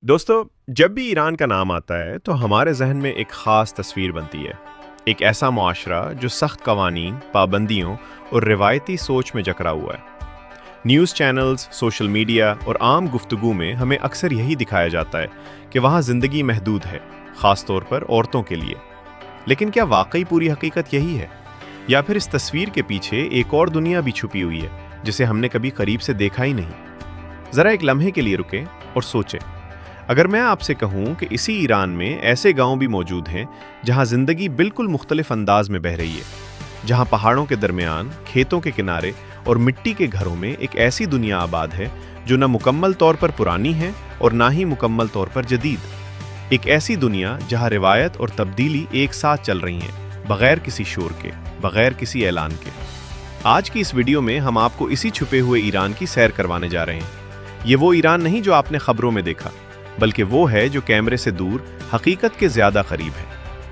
दोस्तों, जब भी ईरान का नाम आता है तो हमारे जहन में एक ख़ास तस्वीर बनती है। एक ऐसा मुआशरा जो सख्त कवानीन, पाबंदियों और रिवायती सोच में जकड़ा हुआ है। न्यूज़ चैनल्स, सोशल मीडिया और आम गुफ्तगू में हमें अक्सर यही दिखाया जाता है कि वहाँ ज़िंदगी महदूद है, ख़ास तौर पर औरतों के लिए। लेकिन क्या वाकई पूरी हकीकत यही है? या फिर इस तस्वीर के पीछे एक और दुनिया भी छुपी हुई है जिसे हमने कभी करीब से देखा ही नहीं? ज़रा एक लम्हे के लिए रुकें और सोचें। अगर मैं आपसे कहूं कि इसी ईरान में ऐसे गांव भी मौजूद हैं जहां जिंदगी बिल्कुल मुख्तलिफ अंदाज में बह रही है, जहां पहाड़ों के दरमियान, खेतों के किनारे और मिट्टी के घरों में एक ऐसी दुनिया आबाद है जो न मुकम्मल तौर पर पुरानी है और ना ही मुकम्मल तौर पर जदीद। एक ऐसी दुनिया जहां रिवायत और तब्दीली एक साथ चल रही हैं, बगैर किसी शोर के, बगैर किसी ऐलान के। आज की इस वीडियो में हम आपको इसी छुपे हुए ईरान की सैर करवाने जा रहे हैं। ये वो ईरान नहीं जो आपने खबरों में देखा, बल्कि वो है जो कैमरे से दूर हकीकत के ज़्यादा करीब है।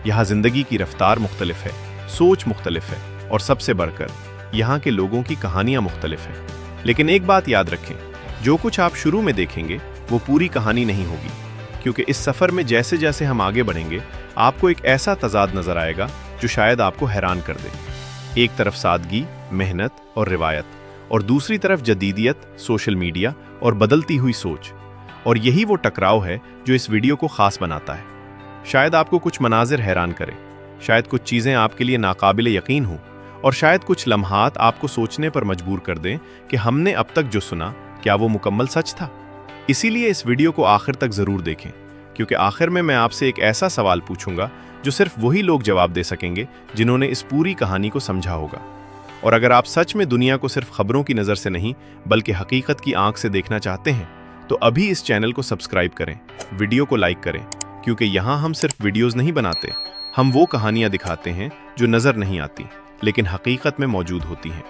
यहाँ ज़िंदगी की रफ्तार मुख्तलिफ है, सोच मुख्तलिफ है और सबसे बढ़कर यहाँ के लोगों की कहानियाँ मुख्तलिफ है। लेकिन एक बात याद रखें, जो कुछ आप शुरू में देखेंगे वो पूरी कहानी नहीं होगी, क्योंकि इस सफ़र में जैसे जैसे हम आगे बढ़ेंगे आपको एक ऐसा तजाद नज़र आएगा जो शायद आपको हैरान कर दे। एक तरफ सादगी, मेहनत और रिवायत, और दूसरी तरफ जदीदियत, सोशल मीडिया और बदलती हुई सोच। और यही वो टकराव है जो इस वीडियो को खास बनाता है। शायद आपको कुछ मनाजिर हैरान करें, शायद कुछ चीज़ें आपके लिए नाकाबिले यकीन हों, और शायद कुछ लम्हात आपको सोचने पर मजबूर कर दें कि हमने अब तक जो सुना क्या वो मुकम्मल सच था। इसीलिए इस वीडियो को आखिर तक ज़रूर देखें, क्योंकि आखिर में मैं आपसे एक ऐसा सवाल पूछूंगा जो सिर्फ वही लोग जवाब दे सकेंगे जिन्होंने इस पूरी कहानी को समझा होगा। और अगर आप सच में दुनिया को सिर्फ खबरों की नज़र से नहीं बल्कि हकीकत की आंख से देखना चाहते हैं तो अभी इस चैनल को सब्सक्राइब करें, वीडियो को लाइक करें, क्योंकि यहाँ हम सिर्फ वीडियोस नहीं बनाते, हम वो कहानियाँ दिखाते हैं जो नज़र नहीं आती लेकिन हकीकत में मौजूद होती हैं।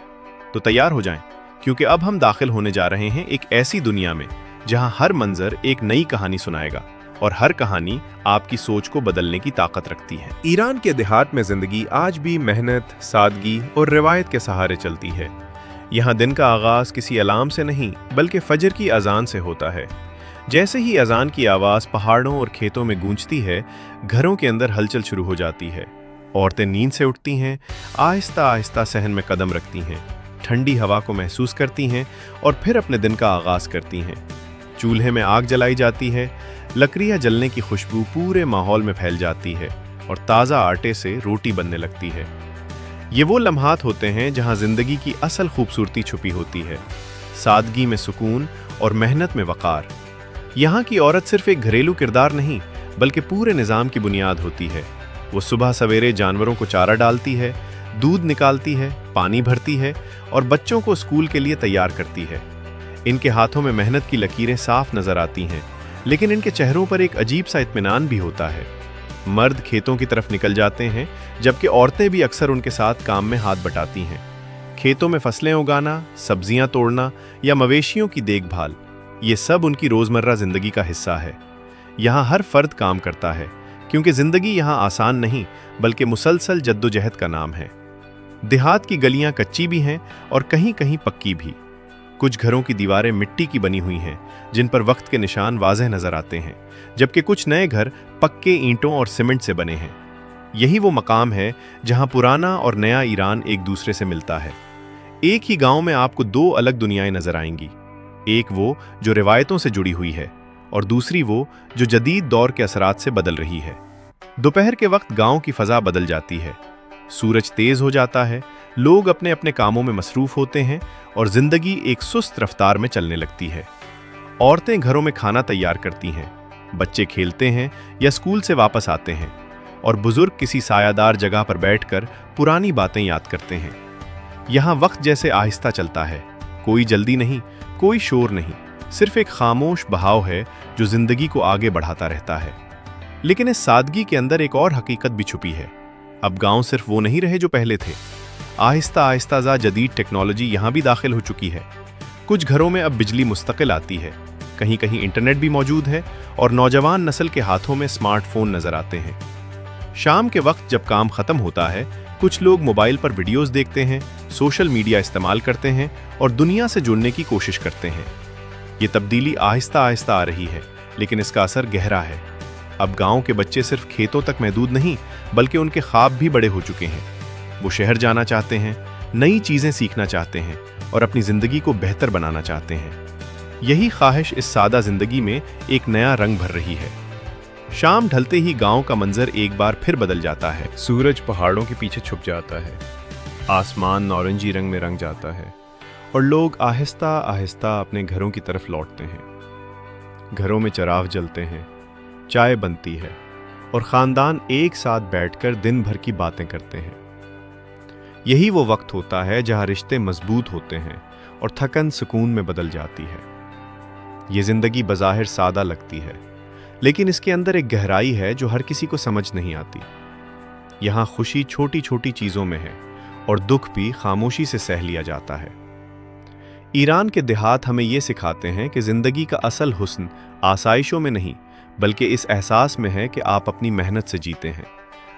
तो तैयार हो जाएं, क्योंकि अब हम दाखिल होने जा रहे हैं एक ऐसी दुनिया में जहाँ हर मंजर एक नई कहानी सुनाएगा और हर कहानी आपकी सोच को बदलने की ताकत रखती है। ईरान के देहात में जिंदगी आज भी मेहनत, सादगी और रिवायत के सहारे चलती है। यहाँ दिन का आगाज़ किसी अलार्म से नहीं बल्कि फजर की अजान से होता है। जैसे ही अजान की आवाज़ पहाड़ों और खेतों में गूंजती है, घरों के अंदर हलचल शुरू हो जाती है। औरतें नींद से उठती हैं, आहिस्ता आहिस्ता सहन में कदम रखती हैं, ठंडी हवा को महसूस करती हैं और फिर अपने दिन का आगाज़ करती हैं। चूल्हे में आग जलाई जाती है, लकड़ियाँ जलने की खुशबू पूरे माहौल में फैल जाती है और ताज़ा आटे से रोटी बनने लगती है। ये वो लम्हात होते हैं जहां जिंदगी की असल खूबसूरती छुपी होती है, सादगी में सुकून और मेहनत में वक़ार। यहाँ की औरत सिर्फ एक घरेलू किरदार नहीं बल्कि पूरे निज़ाम की बुनियाद होती है। वो सुबह सवेरे जानवरों को चारा डालती है, दूध निकालती है, पानी भरती है और बच्चों को स्कूल के लिए तैयार करती है। इनके हाथों में मेहनत की लकीरें साफ नज़र आती हैं, लेकिन इनके चेहरों पर एक अजीब सा इत्मीनान भी होता है। मर्द खेतों की तरफ निकल जाते हैं, जबकि औरतें भी अक्सर उनके साथ काम में हाथ बटाती हैं। खेतों में फसलें उगाना, सब्जियां तोड़ना या मवेशियों की देखभाल, ये सब उनकी रोज़मर्रा ज़िंदगी का हिस्सा है। यहाँ हर फर्द काम करता है, क्योंकि ज़िंदगी यहाँ आसान नहीं बल्कि मुसलसल जद्दोजहद का नाम है। देहात की गलियाँ कच्ची भी हैं और कहीं कहीं पक्की भी। कुछ घरों की दीवारें मिट्टी की बनी हुई हैं, जिन पर वक्त के निशान वाज़ेह नज़र आते हैं, जबकि कुछ नए घर पक्के ईंटों और सीमेंट से बने हैं। यही वो मकाम है जहां पुराना और नया ईरान एक दूसरे से मिलता है। एक ही गांव में आपको दो अलग दुनियाएं नजर आएंगी, एक वो जो रिवायतों से जुड़ी हुई है और दूसरी वो जो जदीद दौर के असरात से बदल रही है। दोपहर के वक्त गांव की फजा बदल जाती है, सूरज तेज हो जाता है, लोग अपने अपने कामों में मसरूफ होते हैं और जिंदगी एक सुस्त रफ्तार में चलने लगती है। औरतें घरों में खाना तैयार करती हैं, बच्चे खेलते हैं या स्कूल से वापस आते हैं और बुजुर्ग किसी सायादार जगह पर बैठकर पुरानी बातें याद करते हैं। यहाँ वक्त जैसे आहिस्ता चलता है, कोई जल्दी नहीं, कोई शोर नहीं, सिर्फ एक खामोश बहाव है जो जिंदगी को आगे बढ़ाता रहता है। लेकिन इस सादगी के अंदर एक और हकीकत भी छुपी है। अब गांव सिर्फ वो नहीं रहे जो पहले थे। आहिस्ता आहिस्ता जदीद टेक्नोलॉजी यहाँ भी दाखिल हो चुकी है। कुछ घरों में अब बिजली मुस्तकिल आती है, कहीं कहीं इंटरनेट भी मौजूद है और नौजवान नस्ल के हाथों में स्मार्टफोन नजर आते हैं। शाम के वक्त जब काम खत्म होता है, कुछ लोग मोबाइल पर वीडियोस देखते हैं, सोशल मीडिया इस्तेमाल करते हैं और दुनिया से जुड़ने की कोशिश करते हैं। ये तब्दीली आहिस्ता आहिस्ता आ रही है, लेकिन इसका असर गहरा है। अब गांव के बच्चे सिर्फ खेतों तक महदूद नहीं, बल्कि उनके ख्वाब भी बड़े हो चुके हैं। वो शहर जाना चाहते हैं, नई चीजें सीखना चाहते हैं और अपनी जिंदगी को बेहतर बनाना चाहते हैं। यही ख्वाहिश इस सादा जिंदगी में एक नया रंग भर रही है। शाम ढलते ही गांव का मंजर एक बार फिर बदल जाता है। सूरज पहाड़ों के पीछे छुप जाता है, आसमान नारंगी रंग में रंग जाता है और लोग आहिस्ता आहिस्ता अपने घरों की तरफ लौटते हैं। घरों में चिराग जलते हैं, चाय बनती है और खानदान एक साथ बैठकर दिन भर की बातें करते हैं। यही वो वक्त होता है जहां रिश्ते मजबूत होते हैं और थकन सुकून में बदल जाती है। ये जिंदगी बज़ाहिर सादा लगती है, लेकिन इसके अंदर एक गहराई है जो हर किसी को समझ नहीं आती। यहां खुशी छोटी छोटी चीजों में है और दुख भी खामोशी से सह लिया जाता है। ईरान के देहात हमें ये सिखाते हैं कि जिंदगी का असल हुस्न आसाइशों में नहीं, बल्कि इस एहसास में है कि आप अपनी मेहनत से जीते हैं,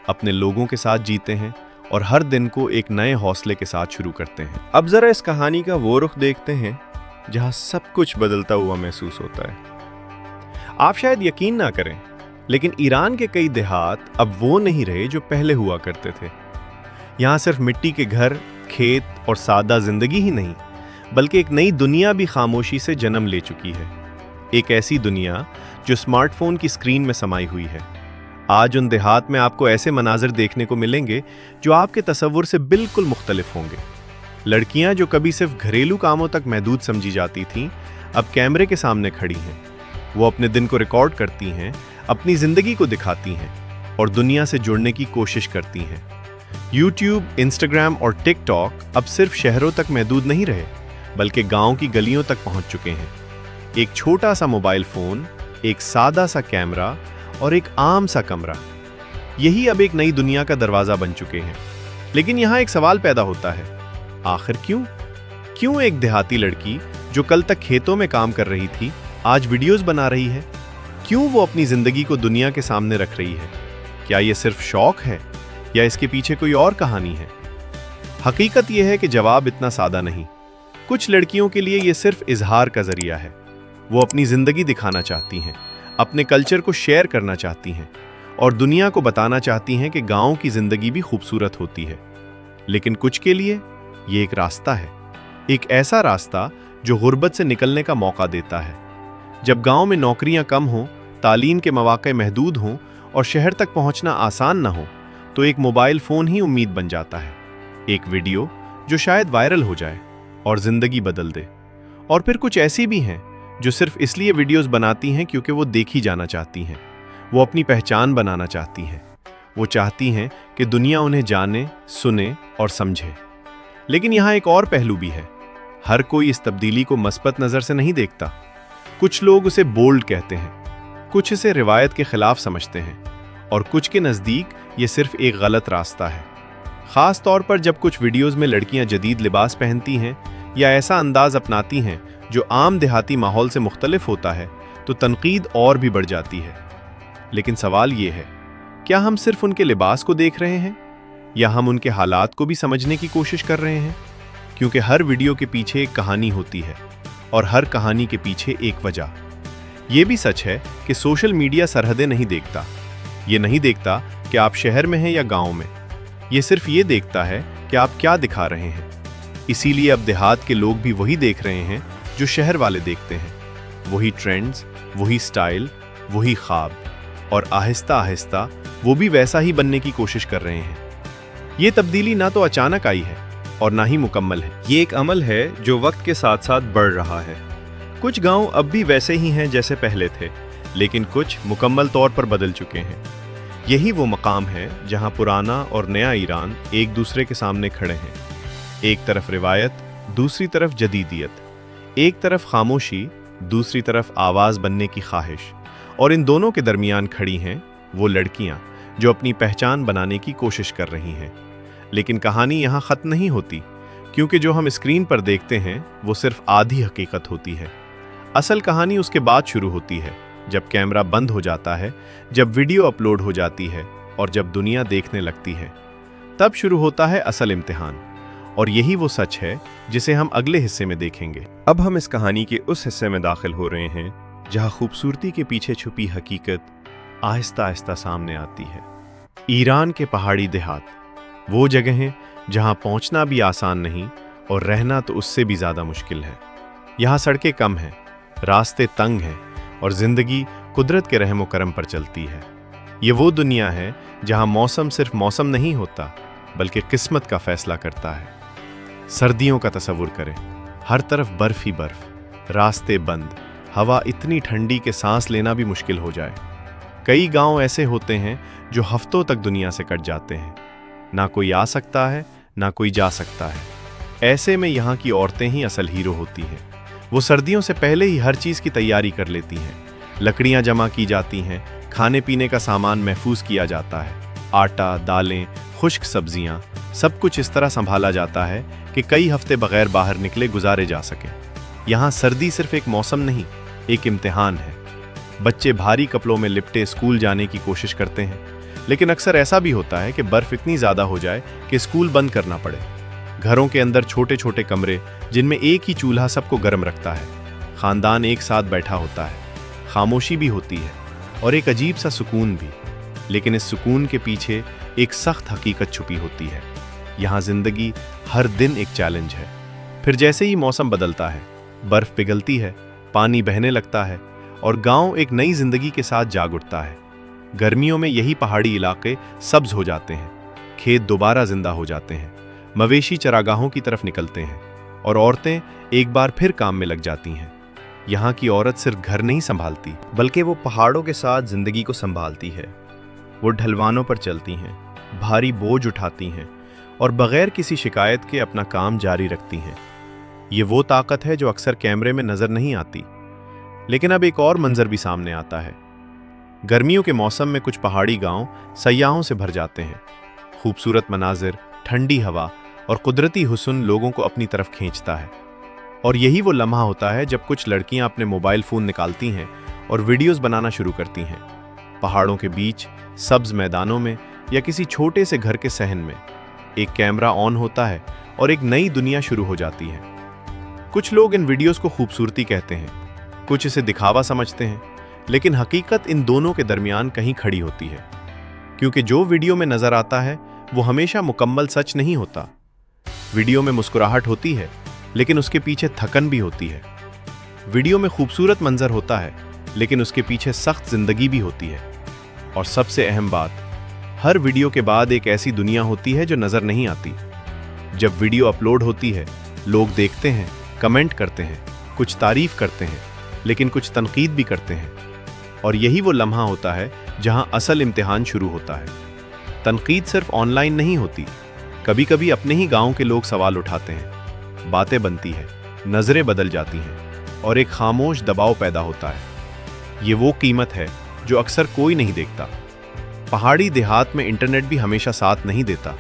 अपने लोगों के साथ जीते हैं और हर दिन को एक नए हौसले के साथ शुरू करते हैं। अब जरा इस कहानी का वो रुख देखते हैं जहां सब कुछ बदलता हुआ महसूस होता है। आप शायद यकीन ना करें, लेकिन ईरान के कई देहात अब वो नहीं रहे जो पहले हुआ करते थे। यहां सिर्फ मिट्टी के घर, खेत और सादा जिंदगी ही नहीं, बल्कि एक नई दुनिया भी खामोशी से जन्म ले चुकी है। एक ऐसी दुनिया जो स्मार्टफोन की स्क्रीन में समाई हुई है। आज उन देहात में आपको ऐसे मनाजिर देखने को मिलेंगे जो आपके तसव्वुर से बिल्कुल मुख्तलिफ होंगे। लड़कियां जो कभी सिर्फ घरेलू कामों तक महदूद समझी जाती थीं, अब कैमरे के सामने खड़ी हैं। वो अपने दिन को रिकॉर्ड करती हैं, अपनी जिंदगी को दिखाती हैं और दुनिया से जुड़ने की कोशिश करती हैं। यूट्यूब, इंस्टाग्राम और टिकटॉक अब सिर्फ शहरों तक महदूद नहीं रहे, बल्कि गांव की गलियों तक पहुंच चुके हैं। एक छोटा सा मोबाइल फोन, एक सादा सा कैमरा और एक आम सा कमरा, यही अब एक नई दुनिया का दरवाजा बन चुके हैं। लेकिन यहां एक सवाल पैदा होता है, आखिर क्यों एक देहाती लड़की जो कल तक खेतों में काम कर रही थी, आज वीडियोस बना रही है? क्यों वो अपनी जिंदगी को दुनिया के सामने रख रही है? क्या ये सिर्फ शौक है या इसके पीछे कोई और कहानी है? हकीकत यह है कि जवाब इतना सादा नहीं। कुछ लड़कियों के लिए ये सिर्फ इजहार का जरिया है। वो अपनी जिंदगी दिखाना चाहती हैं, अपने कल्चर को शेयर करना चाहती हैं और दुनिया को बताना चाहती हैं कि गांव की जिंदगी भी खूबसूरत होती है। लेकिन कुछ के लिए ये एक रास्ता है, एक ऐसा रास्ता जो गुर्बत से निकलने का मौका देता है। जब गांव में नौकरियां कम हों, तालीम के मौके महदूद हों और शहर तक पहुंचना आसान ना हो, तो एक मोबाइल फोन ही उम्मीद बन जाता है। एक वीडियो जो शायद वायरल हो जाए और जिंदगी बदल दे। और फिर कुछ ऐसी भी हैं जो सिर्फ इसलिए वीडियोस बनाती हैं क्योंकि वो देखी जाना चाहती हैं। वो अपनी पहचान बनाना चाहती हैं। वो चाहती हैं कि दुनिया उन्हें जाने, सुने और समझे। लेकिन यहाँ एक और पहलू भी है। हर कोई इस तब्दीली को मस्बत नज़र से नहीं देखता। कुछ लोग उसे बोल्ड कहते हैं, कुछ इसे रिवायत के खिलाफ समझते हैं और कुछ के नज़दीक ये सिर्फ एक गलत रास्ता है। ख़ास तौर पर जब कुछ वीडियोज़ में लड़कियां जदीद लिबास पहनती हैं या ऐसा अंदाज अपनाती हैं जो आम देहाती माहौल से मुख्तलिफ होता है, तो तनकीद और भी बढ़ जाती है। लेकिन सवाल ये है, क्या हम सिर्फ उनके लिबास को देख रहे हैं या हम उनके हालात को भी समझने की कोशिश कर रहे हैं? क्योंकि हर वीडियो के पीछे एक कहानी होती है और हर कहानी के पीछे एक वजह। यह भी सच है कि सोशल मीडिया सरहदें नहीं देखता। ये नहीं देखता कि आप शहर में हैं या गांव में। ये सिर्फ ये देखता है कि आप क्या दिखा रहे हैं। इसीलिए अब देहात के लोग भी वही देख रहे हैं जो शहर वाले देखते हैं। वही ट्रेंड्स, वही स्टाइल, वही ख्वाब, और आहिस्ता आहिस्ता वो भी वैसा ही बनने की कोशिश कर रहे हैं। ये तब्दीली ना तो अचानक आई है और ना ही मुकम्मल है। ये एक अमल है जो वक्त के साथ साथ बढ़ रहा है। कुछ गांव अब भी वैसे ही हैं जैसे पहले थे, लेकिन कुछ मुकम्मल तौर पर बदल चुके हैं। यही वो मकाम है जहां पुराना और नया ईरान एक दूसरे के सामने खड़े हैं। एक तरफ रिवायत, दूसरी तरफ जदीदियत। एक तरफ खामोशी, दूसरी तरफ आवाज बनने की ख्वाहिश। और इन दोनों के दरमियान खड़ी हैं वो लड़कियां जो अपनी पहचान बनाने की कोशिश कर रही हैं। लेकिन कहानी यहाँ खत्म नहीं होती, क्योंकि जो हम स्क्रीन पर देखते हैं वो सिर्फ आधी हकीकत होती है। असल कहानी उसके बाद शुरू होती है, जब कैमरा बंद हो जाता है, जब वीडियो अपलोड हो जाती है और जब दुनिया देखने लगती है। तब शुरू होता है असल इम्तिहान। और यही वो सच है जिसे हम अगले हिस्से में देखेंगे। अब हम इस कहानी के उस हिस्से में दाखिल हो रहे हैं जहां खूबसूरती के पीछे छुपी हकीकत आहिस्ता आहिस्ता सामने आती है। ईरान के पहाड़ी देहात वो जगह हैं जहां पहुंचना भी आसान नहीं और रहना तो उससे भी ज़्यादा मुश्किल है। यहाँ सड़कें कम हैं, रास्ते तंग हैं और ज़िंदगी कुदरत के रहम करम पर चलती है। ये वो दुनिया है जहां मौसम सिर्फ मौसम नहीं होता बल्कि किस्मत का फैसला करता है। सर्दियों का तसव्वुर करें, हर तरफ बर्फ ही बर्फ, रास्ते बंद, हवा इतनी ठंडी कि सांस लेना भी मुश्किल हो जाए। कई गांव ऐसे होते हैं जो हफ्तों तक दुनिया से कट जाते हैं, ना कोई आ सकता है ना कोई जा सकता है। ऐसे में यहाँ की औरतें ही असल हीरो होती हैं। वो सर्दियों से पहले ही हर चीज़ की तैयारी कर लेती हैं। लकड़ियाँ जमा की जाती हैं, खाने पीने का सामान महफूज किया जाता है, आटा, दालें, खुश्क सब्जियाँ, सब कुछ इस तरह संभाला जाता है कि कई हफ्ते बगैर बाहर निकले गुजारे जा सकें। यहाँ सर्दी सिर्फ एक मौसम नहीं, एक इम्तिहान है। बच्चे भारी कपड़ों में लिपटे स्कूल जाने की कोशिश करते हैं, लेकिन अक्सर ऐसा भी होता है कि बर्फ़ इतनी ज़्यादा हो जाए कि स्कूल बंद करना पड़े। घरों के अंदर छोटे छोटे कमरे जिनमें एक ही चूल्हा सबको गर्म रखता है। ख़ानदान एक साथ बैठा होता है, खामोशी भी होती है और एक अजीब सा सुकून भी। लेकिन इस सुकून के पीछे एक सख्त हकीकत छुपी होती है। यहाँ ज़िंदगी हर दिन एक चैलेंज है। फिर जैसे ही मौसम बदलता है, बर्फ़ पिघलती है, पानी बहने लगता है और गांव एक नई ज़िंदगी के साथ जाग उठता है। गर्मियों में यही पहाड़ी इलाके सब्ज हो जाते हैं, खेत दोबारा जिंदा हो जाते हैं, मवेशी चरागाहों की तरफ निकलते हैं और औरतें एक बार फिर काम में लग जाती हैं। यहाँ की औरत सिर्फ घर नहीं संभालती बल्कि वो पहाड़ों के साथ जिंदगी को संभालती है। वो ढलवानों पर चलती हैं, भारी बोझ उठाती हैं और बगैर किसी शिकायत के अपना काम जारी रखती हैं। ये वो ताकत है जो अक्सर कैमरे में नजर नहीं आती। लेकिन अब एक और मंजर भी सामने आता है। गर्मियों के मौसम में कुछ पहाड़ी गांव सयाहों से भर जाते हैं। खूबसूरत मनाजिर, ठंडी हवा और कुदरती हुस्न लोगों को अपनी तरफ खींचता है। और यही वो लम्हा होता है जब कुछ लड़कियां अपने मोबाइल फ़ोन निकालती हैं और वीडियोस बनाना शुरू करती हैं। पहाड़ों के बीच, सब्ज मैदानों में या किसी छोटे से घर के सहन में एक कैमरा ऑन होता है और एक नई दुनिया शुरू हो जाती है। कुछ लोग इन वीडियोस को खूबसूरती कहते हैं, कुछ इसे दिखावा समझते हैं, लेकिन हकीकत इन दोनों के दरमियान कहीं खड़ी होती है। क्योंकि जो वीडियो में नजर आता है वो हमेशा मुकम्मल सच नहीं होता। वीडियो में मुस्कुराहट होती है, लेकिन उसके पीछे थकन भी होती है। वीडियो में खूबसूरत मंजर होता है, लेकिन उसके पीछे सख्त जिंदगी भी होती है। और सबसे अहम बात, हर वीडियो के बाद एक ऐसी दुनिया होती है जो नजर नहीं आती। जब वीडियो अपलोड होती है, लोग देखते हैं, कमेंट करते हैं, कुछ तारीफ करते हैं, लेकिन कुछ तनकीद भी करते हैं। और यही वो लम्हा होता है जहां असल इम्तिहान शुरू होता है। तनकीद सिर्फ ऑनलाइन नहीं होती, कभी कभी अपने ही गांव के लोग सवाल उठाते हैं, बातें बनती है, नजरें बदल जाती हैं और एक खामोश दबाव पैदा होता है। ये वो कीमत है जो अक्सर कोई नहीं देखता। पहाड़ी देहात में इंटरनेट भी हमेशा साथ नहीं देता।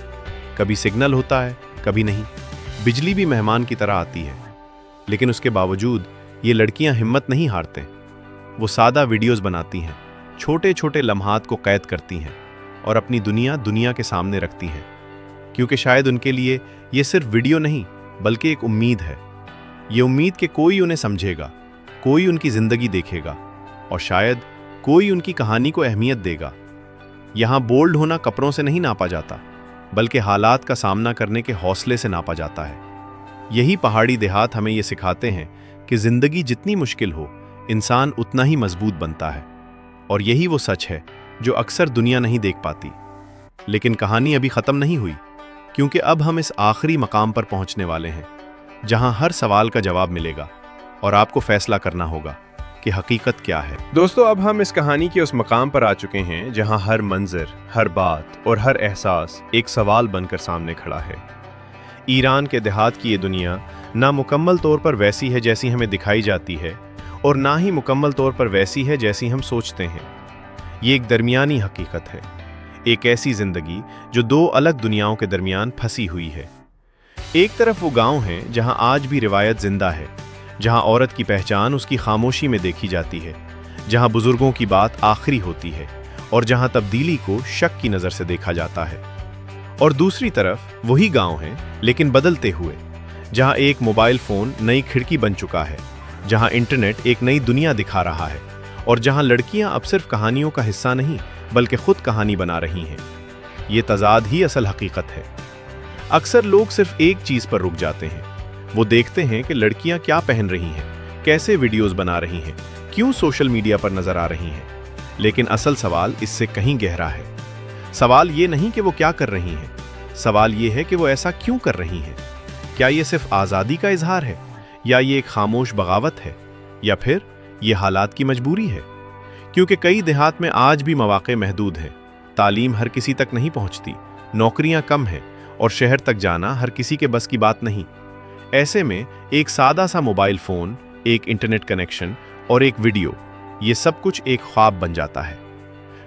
कभी सिग्नल होता है, कभी नहीं। बिजली भी मेहमान की तरह आती है। लेकिन उसके बावजूद ये लड़कियां हिम्मत नहीं हारते। वो सादा वीडियोस बनाती हैं, छोटे छोटे लम्हात को कैद करती हैं और अपनी दुनिया के सामने रखती हैं। क्योंकि शायद उनके लिए ये सिर्फ वीडियो नहीं बल्कि एक उम्मीद है। ये उम्मीद कि कोई उन्हें समझेगा, कोई उनकी ज़िंदगी देखेगा और शायद कोई उनकी कहानी को अहमियत देगा। यहाँ बोल्ड होना कपड़ों से नहीं नापा जाता, बल्कि हालात का सामना करने के हौसले से नापा जाता है। यही पहाड़ी देहात हमें ये सिखाते हैं कि ज़िंदगी जितनी मुश्किल हो, इंसान उतना ही मजबूत बनता है। और यही वो सच है जो अक्सर दुनिया नहीं देख पाती। लेकिन कहानी अभी ख़त्म नहीं हुई, क्योंकि अब हम इस आखिरी मकाम पर पहुंचने वाले हैं जहां हर सवाल का जवाब मिलेगा और आपको फैसला करना होगा कि हकीकत क्या है। दोस्तों, अब हम इस कहानी के उस मकाम पर आ चुके हैं जहां हर मंजर, हर बात और हर एहसास एक सवाल बनकर सामने खड़ा है। ईरान के देहात की ये दुनिया ना मुकम्मल तौर पर वैसी है जैसी हमें दिखाई जाती है और ना ही मुकम्मल तौर पर वैसी है जैसी हम सोचते हैं। ये एक दरमियानी हकीकत है, एक ऐसी जिंदगी जो दो अलग दुनियाओं के दरमियान फंसी हुई है। एक तरफ वो गांव है जहां आज भी रिवायत जिंदा है, जहां औरत की पहचान उसकी खामोशी में देखी जाती है, जहां बुजुर्गों की बात आखिरी होती है और जहां तब्दीली को शक की नज़र से देखा जाता है। और दूसरी तरफ वही गांव है, लेकिन बदलते हुए, जहां एक मोबाइल फ़ोन नई खिड़की बन चुका है, जहां इंटरनेट एक नई दुनिया दिखा रहा है और जहां लड़कियां अब सिर्फ कहानियों का हिस्सा नहीं बल्कि खुद कहानी बना रही हैं। ये तजाद ही असल हकीकत है। अक्सर लोग सिर्फ एक चीज पर रुक जाते हैं। वो देखते हैं कि लड़कियां क्या पहन रही हैं, कैसे वीडियोस बना रही हैं, क्यों सोशल मीडिया पर नजर आ रही हैं। लेकिन असल सवाल इससे कहीं गहरा है। सवाल ये नहीं कि वो क्या कर रही हैं, सवाल ये है कि वो ऐसा क्यों कर रही हैं। क्या ये सिर्फ आज़ादी का इजहार है, या ये एक खामोश बगावत है, या फिर ये हालात की मजबूरी है? क्योंकि कई देहात में आज भी मौक़े महदूद हैं, तालीम हर किसी तक नहीं पहुंचती, नौकरियां कम हैं और शहर तक जाना हर किसी के बस की बात नहीं। ऐसे में एक सादा सा मोबाइल फ़ोन, एक इंटरनेट कनेक्शन और एक वीडियो, ये सब कुछ एक ख्वाब बन जाता है।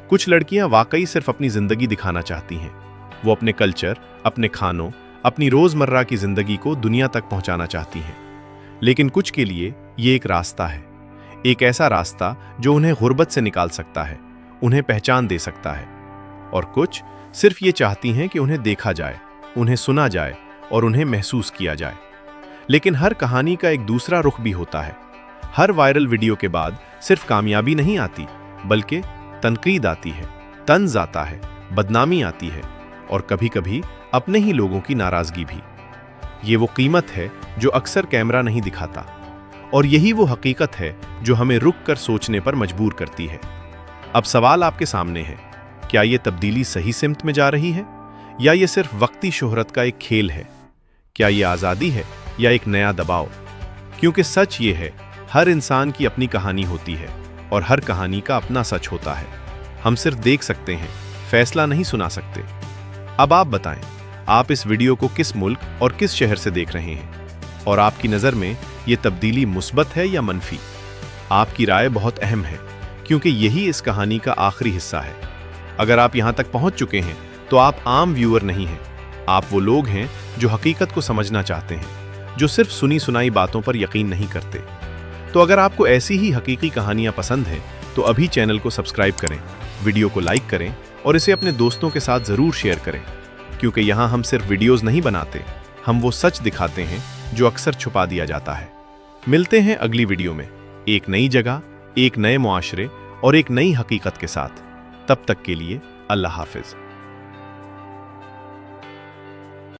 कुछ लड़कियां वाकई सिर्फ अपनी ज़िंदगी दिखाना चाहती हैं। वो अपने कल्चर, अपने खानों, अपनी रोज़मर्रा की ज़िंदगी को दुनिया तक पहुंचाना चाहती हैं। लेकिन कुछ के लिए ये एक रास्ता है, एक ऐसा रास्ता जो उन्हें गुर्बत से निकाल सकता है, उन्हें पहचान दे सकता है। और कुछ सिर्फ ये चाहती हैं कि उन्हें देखा जाए, उन्हें सुना जाए और उन्हें महसूस किया जाए। लेकिन हर कहानी का एक दूसरा रुख भी होता है। हर वायरल वीडियो के बाद सिर्फ कामयाबी नहीं आती, बल्कि तनकीद आती है, तंज आता है, बदनामी आती है और कभी-कभी अपने ही लोगों की नाराजगी भी। ये वो कीमत है जो अक्सर कैमरा नहीं दिखाता, और यही वो हकीकत है जो हमें रुक कर सोचने पर मजबूर करती है। अब सवाल आपके सामने है, क्या ये तब्दीली सही सिमत में जा रही है, या ये सिर्फ वक्ती शोहरत का एक खेल है? क्या ये आज़ादी है या एक नया दबाव? क्योंकि सच ये है, हर इंसान की अपनी कहानी होती है और हर कहानी का अपना सच होता है। हम सिर्फ देख सकते हैं, फैसला नहीं सुना सकते। अब आप बताएं, आप इस वीडियो को किस मुल्क और किस शहर से देख रहे हैं, और आपकी नज़र में ये तब्दीली मुस्बत है या मनफी? आपकी राय बहुत अहम है, क्योंकि यही इस कहानी का आखिरी हिस्सा है। अगर आप यहाँ तक पहुँच चुके हैं तो आप आम व्यूअर नहीं हैं, आप वो लोग हैं जो हकीकत को समझना चाहते हैं, जो सिर्फ सुनी सुनाई बातों पर यकीन नहीं करते। तो अगर आपको ऐसी ही हकीकी कहानियां पसंद हैं तो अभी चैनल को सब्सक्राइब करें, वीडियो को लाइक करें और इसे अपने दोस्तों के साथ ज़रूर शेयर करें, क्योंकि यहाँ हम सिर्फ वीडियोस नहीं बनाते, हम वो सच दिखाते हैं जो अक्सर छुपा दिया जाता है। मिलते हैं अगली वीडियो में, एक नई जगह, एक नए मुआशरे और एक नई हकीकत के साथ। तब तक के लिए अल्लाह हाफिज़।